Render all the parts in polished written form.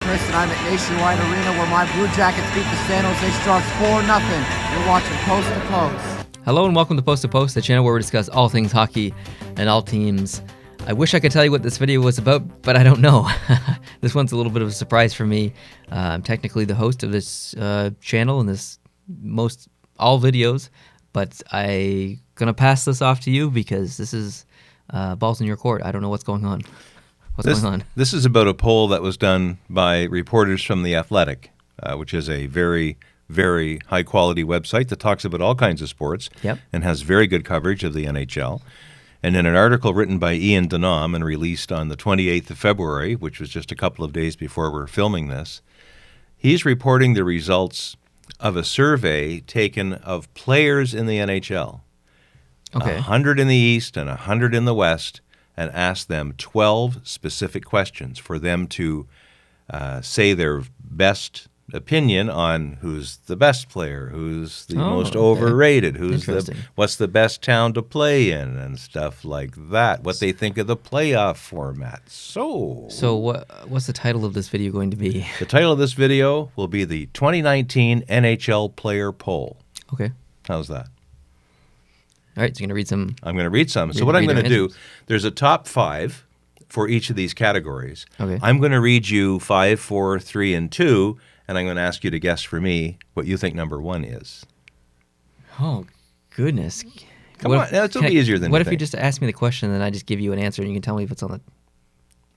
Chris, and I'm at Nationwide Arena where my Blue Jackets beat the San Jose Sharks 4-0. You're watching Post to Post. Hello and welcome to Post to Post, the channel where we discuss all things hockey and all teams. I wish I could tell you what this video was about, but I don't know. This one's a little bit of a surprise for me. I'm technically the host of this channel and this all videos, but I'm gonna pass this off to you because this is balls in your court. I don't know what's going on. What's going on? This is about a poll that was done by reporters from The Athletic, which is a very, very high-quality website that talks about all kinds of sports and has very good coverage of the NHL. And in an article written by Ian Denham and released on the 28th of February, which was just a couple of days before we're filming this, he's reporting the results of a survey taken of players in the NHL. 100 in the East and 100 in the West, and asked them 12 specific questions for them to say their best opinion on who's the best player, who's the most overrated, what's the best town to play in, and stuff like that. What they think of the playoff format. So what's the title of this video going to be? The title of this video will be the 2019 NHL Player Poll. Okay. How's that? All right, so you're going to read some. I'm going to read some. So what I'm going to do, there's a top 5 for each of these categories. Okay. I'm going to read you 5, 4, 3, and 2, and I'm going to ask you to guess for me what you think number 1 is. Oh, goodness. Come on, it'll be easier than you think. What if you just ask me the question and then I just give you an answer and you can tell me if it's on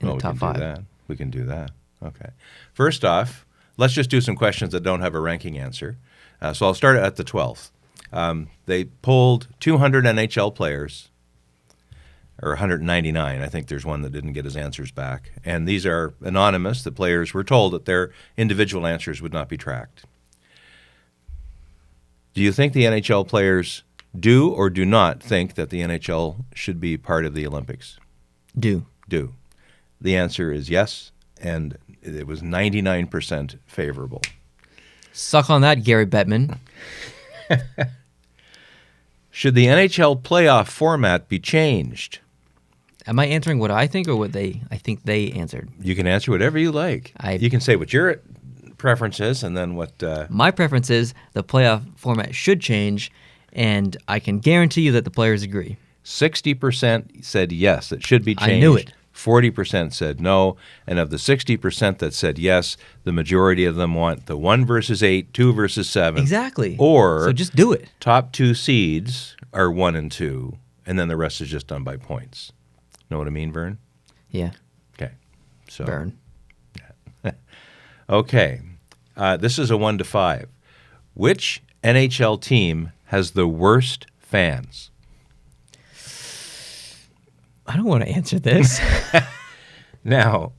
the top 5? We can do that. Okay. First off, let's just do some questions that don't have a ranking answer. So I'll start at the 12th. They polled 200 NHL players, or 199. I think there's one that didn't get his answers back. And these are anonymous. The players were told that their individual answers would not be tracked. Do you think the NHL players do or do not think that the NHL should be part of the Olympics? Do. Do. The answer is yes, and it was 99% favorable. Suck on that, Gary Bettman. Should the NHL playoff format be changed? Am I answering what I think or what I think they answered? You can answer whatever you like. You can say what your preference is and then what... My preference is the playoff format should change, and I can guarantee you that the players agree. 60% said yes, it should be changed. I knew it. 40% said no, and of the 60% that said yes, the majority of them want the 1 versus 8, 2 versus 7. Exactly. Or so just do it. Top 2 seeds are 1 and 2, and then the rest is just done by points. Know what I mean, Vern? Yeah. Okay. So Vern. Yeah. Okay. This is a 1 to 5. Which NHL team has the worst fans? I don't want to answer this. Now,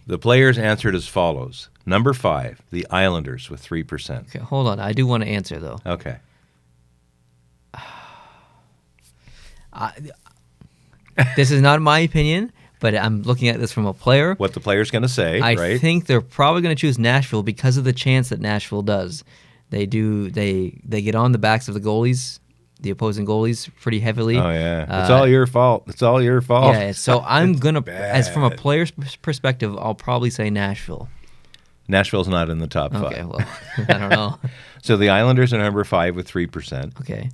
the players answered as follows. Number 5, the Islanders with 3%. Okay, hold on. I do want to answer, though. Okay. This is not my opinion, but I'm looking at this from a player. What the player's going to say, right? I think they're probably going to choose Nashville because of the chance that Nashville does. They get on the backs of the goalies, the opposing goalies, pretty heavily. Oh, yeah. It's all your fault. It's all your fault. Yeah, so I'm going to, as from a player's perspective, I'll probably say Nashville. Nashville's not in the top 5. Okay, well, I don't know. So the Islanders are number 5 with 3%. Okay.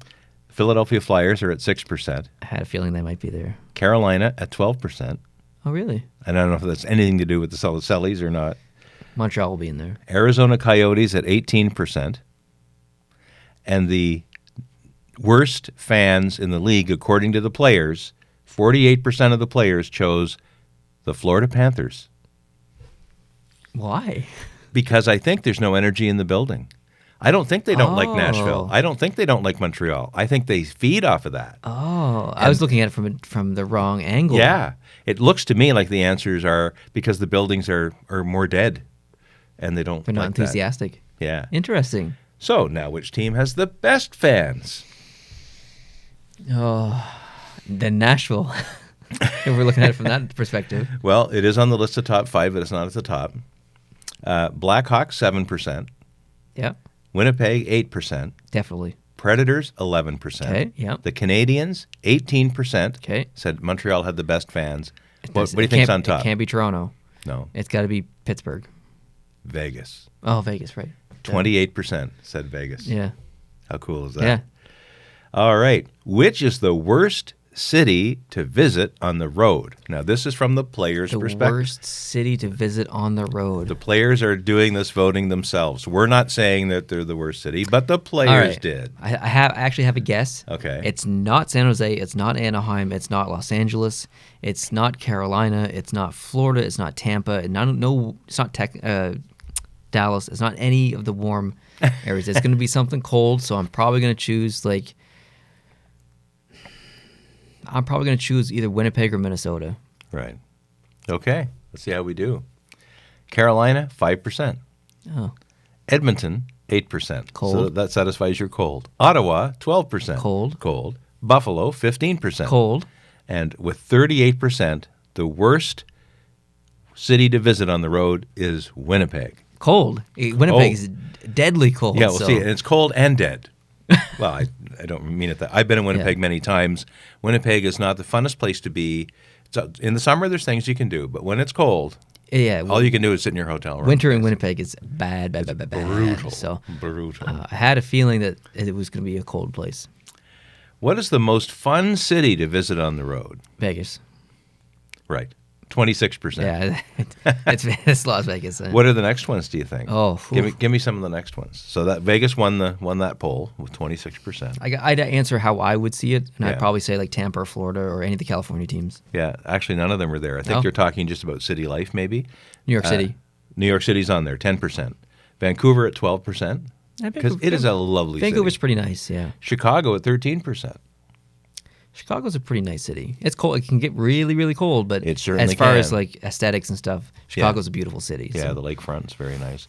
Philadelphia Flyers are at 6%. I had a feeling they might be there. Carolina at 12%. Oh, really? And I don't know if that's anything to do with the Sellies or not. Montreal will be in there. Arizona Coyotes at 18%. And the worst fans in the league, according to the players, 48% of the players chose the Florida Panthers. Why? Because I think there's no energy in the building. I don't think they don't like Nashville. I don't think they don't like Montreal. I think they feed off of that. Oh, I was looking at it from the wrong angle. Yeah. It looks to me like the answers are because the buildings are more dead and they don't They're not like enthusiastic. That. Yeah. Interesting. So now which team has the best fans? Oh, then Nashville. If we're looking at it from that perspective. Well, it is on the list of top 5, but it's not at the top. Blackhawks, 7%. Yeah. Winnipeg, 8%. Definitely. Predators, 11%. Okay, yeah. The Canadiens, 18%. Okay. Said Montreal had the best fans. What do you think's on top? It can't be Toronto. No. It's got to be Pittsburgh. Vegas. Oh, Vegas, right. 28% said Vegas. Yeah. How cool is that? Yeah. All right. Which is the worst city to visit on the road? Now, this is from the players' The perspective. worst city to visit on the road. The players are doing this voting themselves. We're not saying that they're the worst city, but the players All right. did. I actually have a guess. Okay. It's not San Jose. It's not Anaheim. It's not Los Angeles. It's not Carolina. It's not Florida. It's not Tampa. It's not Dallas. It's not any of the warm areas. It's going to be something cold. So I'm probably going to choose either Winnipeg or Minnesota. Right. Okay. Let's see how we do. Carolina, 5%. Oh, Edmonton, 8%. Cold. So that satisfies your cold. Ottawa, 12%. Cold. Cold. Buffalo, 15%. cold. And with 38%, the worst city to visit on the road is Winnipeg. Cold. Winnipeg is deadly cold. Yeah, well, so. see, and it's cold and dead. Well, I don't mean it that. I've been in Winnipeg many times. Winnipeg is not the funnest place to be. So in the summer, there's things you can do, but when it's cold, Yeah. all you can do is sit in your hotel room. Winter in Winnipeg is bad. Brutal. So Brutal. I had a feeling that it was going to be a cold place. What is the most fun city to visit on the road? Vegas. Right. 26%. Yeah, it's Las Vegas. What are the next ones, do you think? Oh, give me some of the next ones. So that Vegas won that poll with 26%. I'd answer how I would see it, and Yeah. I'd probably say like Tampa or Florida or any of the California teams. Yeah, actually none of them were there. I think Oh. you're talking just about city life maybe. New York City. New York City's on there, 10%. Vancouver at 12%, because it is a lovely Vancouver's city. pretty nice, yeah. Chicago at 13%. Chicago's a pretty nice city. It's cold. It can get really, really cold, but It certainly as far can. as like aesthetics and stuff, Chicago's a beautiful city. Yeah, so. the lakefront's very nice.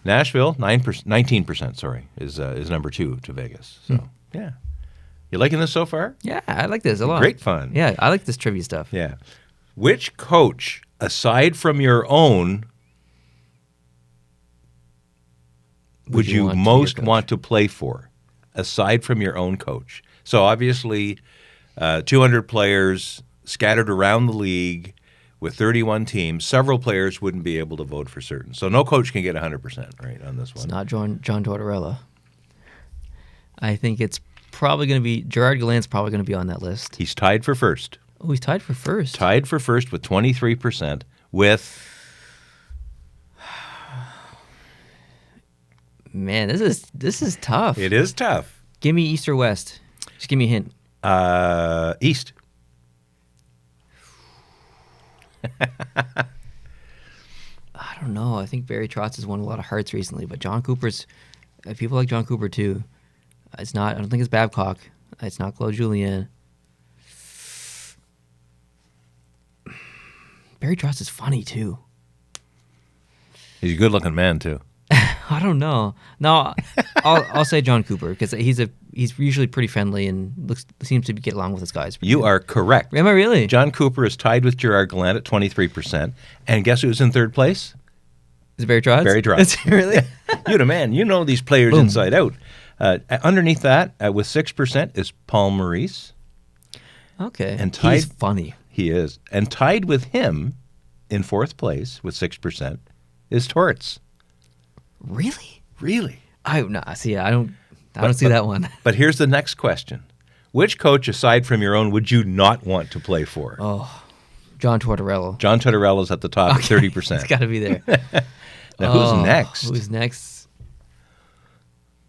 Nashville, 19%, sorry, is number 2 to Vegas. So, yeah. You liking this so far? Yeah, I like this a lot. Great fun. Yeah, I like this trivia stuff. Yeah. Which coach, aside from your own, would you want to be most your coach? want to play for, aside from your own coach? So obviously, 200 players scattered around the league with 31 teams. Several players wouldn't be able to vote for certain. So no coach can get 100%, right, on this one. It's not John Tortorella. I think it's probably going to be Gerard Gallant's probably going to be on that list. He's tied for first. Oh, he's tied for first. Tied for first with 23% with... Man, this is tough. It is tough. Give me East or West. Just give me a hint. East. I don't know. I think Barry Trotz has won a lot of hearts recently, but John Cooper's people like John Cooper too. It's not. I don't think it's Babcock. It's not Claude Julien. Barry Trotz is funny too. He's a good-looking man, too. I don't know. No, I'll say John Cooper because he's usually pretty friendly and seems to get along with his guys. You are correct. Am I really? John Cooper is tied with Gerard Gallant at 23%. And guess who's in third place? Is it Barry Trotz? Barry Trotz. Really? You the man. You know these players Boom. inside out. Underneath that, with 6%, is Paul Maurice. Okay. And he's tied- funny. He is. And tied with him in fourth place with 6% is Torts. Really? Really? I don't see that one. But here's the next question. Which coach, aside from your own, would you not want to play for? Oh, John Tortorella. John Tortorella's at the top at 30%. It's got to be there. Now, who's next? Who's next?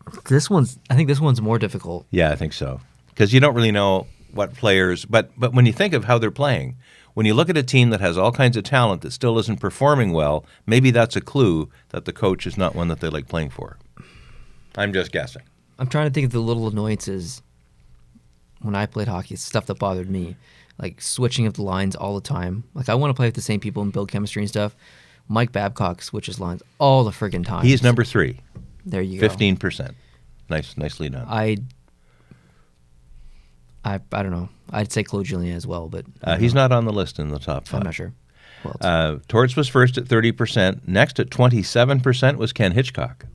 I think this one's more difficult. Yeah, I think so. Because you don't really know what players, but when you think of how they're playing, when you look at a team that has all kinds of talent that still isn't performing well, maybe that's a clue that the coach is not one that they like playing for. I'm just guessing. I'm trying to think of the little annoyances when I played hockey, stuff that bothered me, like switching of the lines all the time. Like I want to play with the same people and build chemistry and stuff. Mike Babcock switches lines all the friggin' time. He's number 3. There you go. 15%. Nicely done. I don't know. I'd say Claude Julien as well, but He's not on the list in the top 5. I'm not sure. Who else? Torts was first at 30%. Next at 27% was Ken Hitchcock.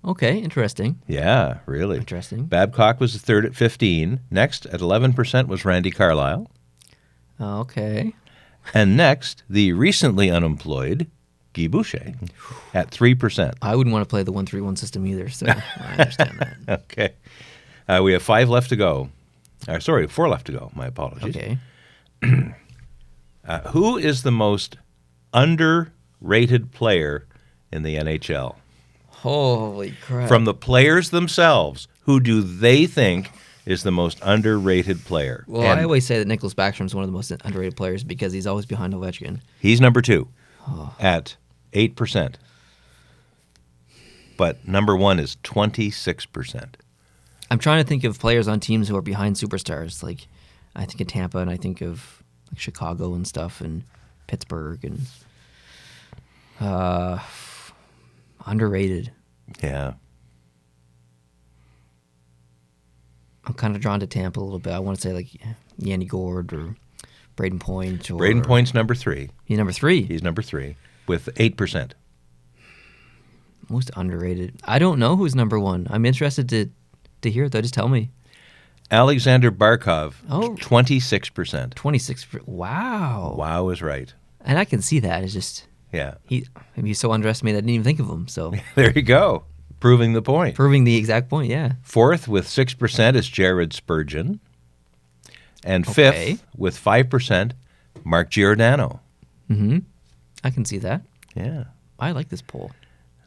Okay, interesting. Yeah, really. Interesting. Babcock was the third at 15. Next at 11% was Randy Carlyle. Okay. And next, the recently unemployed Guy Boucher at 3%. I wouldn't want to play the 1-3-1 system either, so I understand that. Okay. We have 5 left to go. 4 left to go. My apologies. Okay. Who is the most underrated player in the NHL? Holy crap. From the players themselves, who do they think is the most underrated player? Well, I always say that Nicholas Backstrom's one of the most underrated players because he's always behind Ovechkin. He's number 2 at 8%. But number 1 is 26%. I'm trying to think of players on teams who are behind superstars. Like, I think of Tampa, and I think of like Chicago and stuff, and Pittsburgh, and underrated. Yeah. I'm kind of drawn to Tampa a little bit. I want to say like Yanni Gourde or Braden Point. Or Braden Point's number 3. He's number 3. He's number 3 with 8%. Most underrated. I don't know who's number 1. I'm interested to hear it, though. Just tell me. Alexander Barkov, Oh. 26%. 26. Wow. Wow is right. And I can see that. It's just Yeah. he's so underestimated I didn't even think of him. So There you go. Proving the point. proving the exact point, yeah. 4th with 6% is Jared Spurgeon. And 5th Okay. with 5%, Mark Giordano. Mm-hmm. I can see that. Yeah. I like this poll.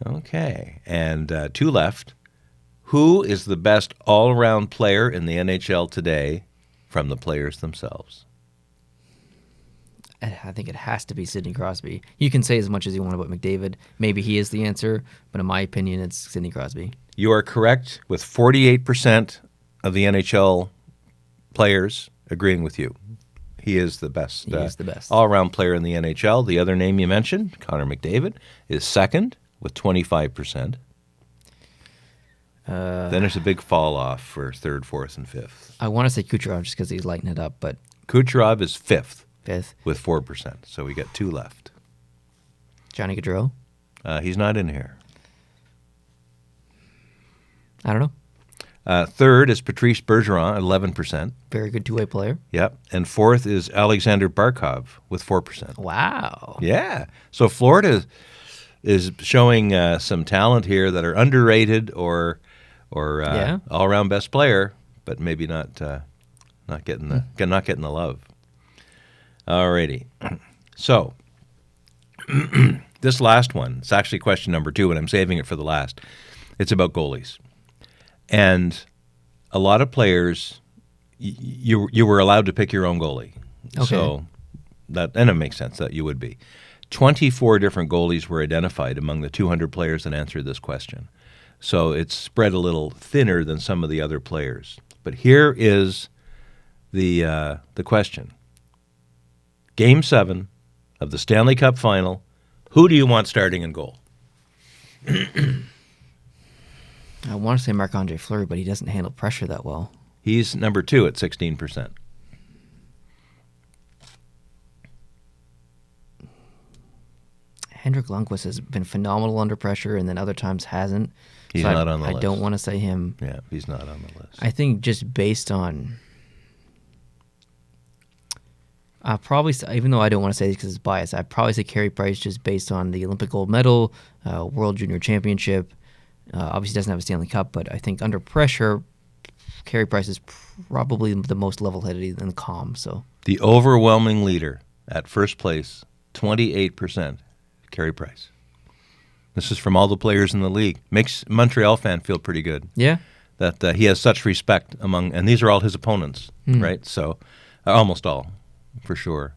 Okay. And 2 left. Who is the best all-around player in the NHL today from the players themselves? I think it has to be Sidney Crosby. You can say as much as you want about McDavid. Maybe he is the answer, but in my opinion, it's Sidney Crosby. You are correct, with 48% of the NHL players agreeing with you. He is the best. He is the best. All-around player in the NHL. The other name you mentioned, Connor McDavid, is second with 25%. Then there's a big fall off for 3rd, 4th, and 5th. I want to say Kucherov just because he's lighting it up, but Kucherov is 5th 5th. with 4%. So we got 2 left. Johnny Gaudreau. He's not in here. I don't know. 3rd is Patrice Bergeron, 11%. Very good two-way player. Yep. And 4th is Alexander Barkov with 4%. Wow. Yeah. So Florida is showing some talent here that are underrated or all-around best player, but maybe not getting the love. Alrighty. So this last one, it's actually question number 2, and I'm saving it for the last. It's about goalies. And a lot of players, you were allowed to pick your own goalie. Okay. So it makes sense that you would be. 24 different goalies were identified among the 200 players that answered this question. So it's spread a little thinner than some of the other players. But here is the question. Game 7 of the Stanley Cup Final, who do you want starting in goal? I want to say Marc-Andre Fleury, but he doesn't handle pressure that well. He's number 2 at 16%. Henrik Lundqvist has been phenomenal under pressure, and then other times hasn't. He's not on the list. I don't want to say him. Yeah, he's not on the list. I think just based on... probably, even though I don't want to say this because it's biased, I'd probably say Carey Price just based on the Olympic gold medal, World Junior Championship. Obviously doesn't have a Stanley Cup, but I think under pressure, Carey Price is probably the most level-headed and calm. So the overwhelming leader at first place, 28%, Carey Price. This is from all the players in the league. Makes a Montreal fan feel pretty good. yeah, That he has such respect among, and these are all his opponents, right? So almost all, for sure.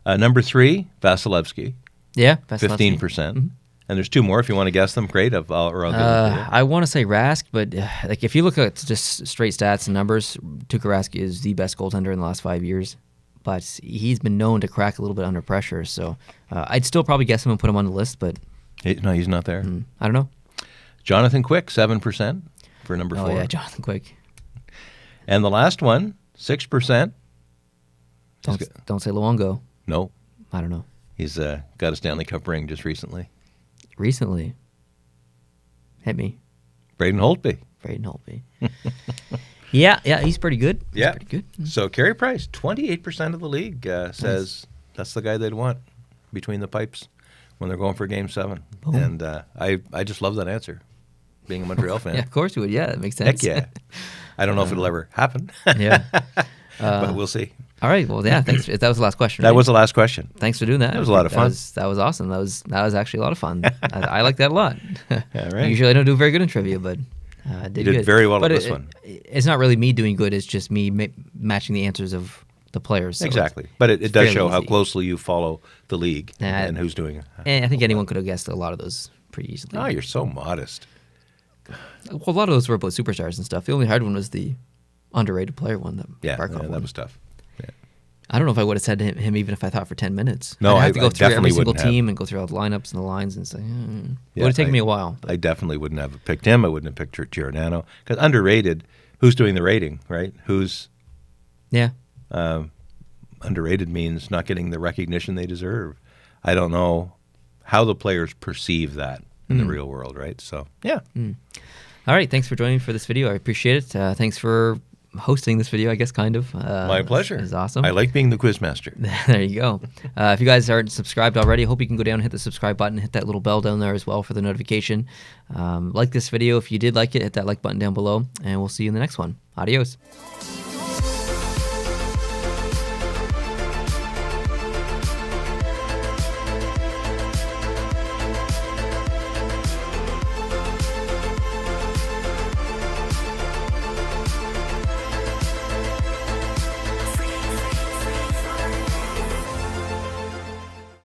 Number 3, Vasilevsky, yeah, 15%. And there's 2 more if you want to guess them. Great, I'll get them for you. I want to say Rask, but like if you look at just straight stats and numbers, Tuukka Rask is the best goaltender in the last 5 years. But he's been known to crack a little bit under pressure, so I'd still probably guess him and put him on the list. But No, he's not there. I don't know. Jonathan Quick, 7% for number 4. Oh yeah, Jonathan Quick. And the last one, 6%. Don't say Luongo. No, I don't know. he's got a Stanley Cup ring just recently. Recently, hit me, Braden Holtby. Braden Holtby. yeah, he's pretty good. He's Yeah. pretty good. So Carey Price, 28% of the league says that's the guy they'd want between the pipes when they're going for Game 7. Boom. And I just love that answer, being a Montreal fan. Yeah, of course you would. Yeah, that makes sense. Heck yeah. I don't know if it'll ever happen. Yeah. But we'll see. All right. Well, yeah. Thanks. That was the last question. That right? was the last question. Thanks for doing that. That was a lot of fun. That was awesome. That was actually a lot of fun. I like that a lot. All right. Usually I don't do very good in trivia, but You did very well at this one. It's not really me doing good. It's just me matching the answers of the players. So exactly. But it does show how easy. closely you follow the league and who's doing it. And I think anyone could have guessed a lot of those pretty easily. Oh, you're so modest. Well, a lot of those were about superstars and stuff. The only hard one was the underrated player one that Barkov won. That was tough. Yeah. I don't know if I would have said to him even if I thought for 10 minutes. No, I'd have to go I through every definitely single wouldn't have. team and go through all the lineups and the lines and say, it would have taken me a while. But I definitely wouldn't have picked him. I wouldn't have picked Giordano. Because underrated, who's doing the rating, right? yeah. Underrated means not getting the recognition they deserve. I don't know how the players perceive that in the real world, right? So, yeah. All right. Thanks for joining me for this video. I appreciate it. Thanks for hosting this video, I guess, kind of. My pleasure. It's awesome. I like being the quizmaster. There you go. If you guys aren't subscribed already, I hope you can go down and hit the subscribe button, hit that little bell down there as well for the notification. Like this video. If you did like it, hit that like button down below, and we'll see you in the next one. Adios.